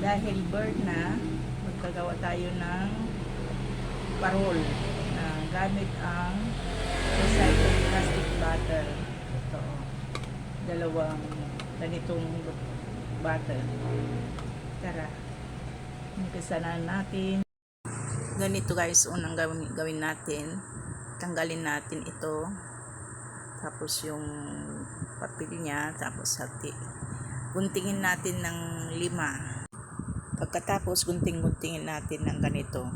Dahil bird na, magkagawa tayo ng parol na gamit ang recycled plastic bottle. Ito, dalawang ganitong bottle. Tara, umpisa na natin. Ganito guys, unang gawin natin, tanggalin natin ito, tapos yung papel niya, tapos hati. Guntingin natin ng 5. Pagkatapos, gunting-guntingin natin ng ganito.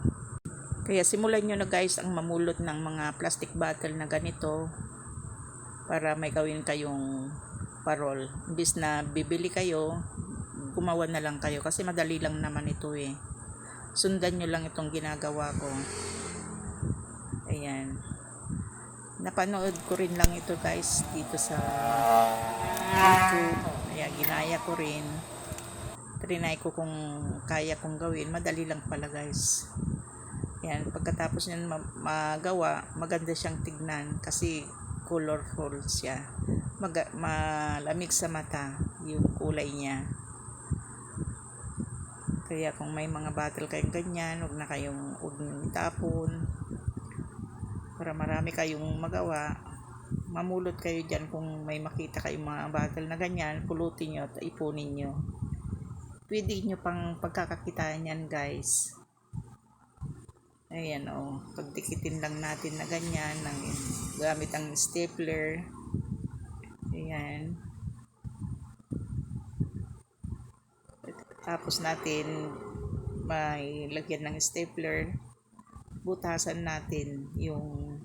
Kaya simulan nyo na guys ang mamulot ng mga plastic bottle na ganito para may gawin kayong parol. Imbis na bibili kayo, gumawa na lang kayo kasi madali lang naman ito eh. Sundan nyo lang itong ginagawa ko. Ayan. Napanood ko rin lang ito guys dito sa YouTube. Ayan, ginaya ko rin. Trinay ko kung kaya kong gawin. Madali lang pala guys. Ayan, pagkatapos nyan magawa, maganda siyang tignan kasi colorful siya. Malamig sa mata yung kulay niya. Kaya kung may mga bottle kayong ganyan, huwag niyong itapon. Para marami kayong magawa. Mamulot kayo dyan kung may makita kayong mga bottle na ganyan, pulutin nyo at ipunin nyo. Pwede nyo pang pagkakakitaan yan guys. Ayan o, pagdikitin lang natin na ganyan gamit ang stapler. Ayan. Tapos natin may lagyan ng stapler, butasan natin yung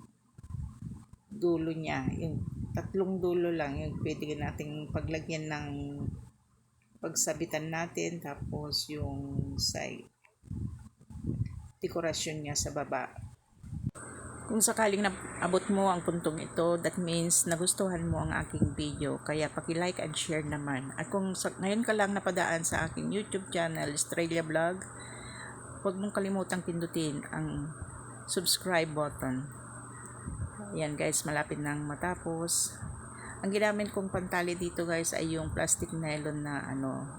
dulo niya, yung 3 dulo lang yung pwede nating paglagyan ng pagsabitan natin, tapos yung side dekorasyon niya sa baba. Kung sakaling naabot mo ang puntong ito, that means nagustuhan mo ang aking video. Kaya paki-like and share naman. At kung ngayon ka lang napadaan sa aking YouTube channel, Australia Vlog, huwag mong kalimutang pindutin ang subscribe button. Ayan guys, malapit nang matapos. Ang ginamit kong pantali dito guys ay yung plastic nylon na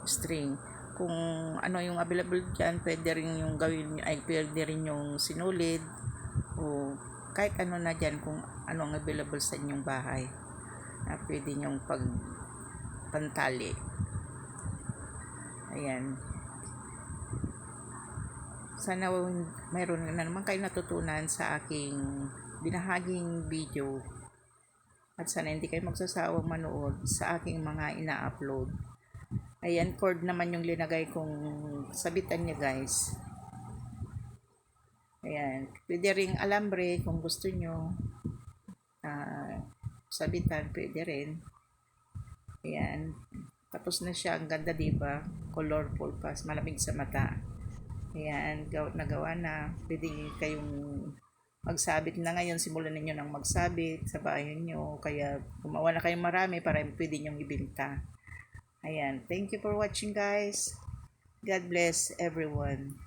string. Kung ano yung available dyan, pwede rin yung gawin, ay pwede rin yung sinulid o kahit ano na dyan kung ano ang available sa inyong bahay na pwede nyong pagpantali. Ayan. Sana mayroon na naman kayo natutunan sa aking binahaging video at sana hindi kayo magsasawang manood sa aking mga ina-upload. Ayan, cord naman yung linagay kong sabitan niya guys. Ayan, pwede ring alambre kung gusto nyo. Sabitan, pwede rin. Ayan, tapos na siya. Ang ganda diba? Colorful pa, malamig sa mata. Ayan, nagawa na. Pwede kayong magsabit na ngayon. Simulan ninyo ng magsabit sa bahay nyo. Kaya gumawa na kayong marami para pwede nyong ibenta. Ayan, thank you for watching guys. God bless everyone.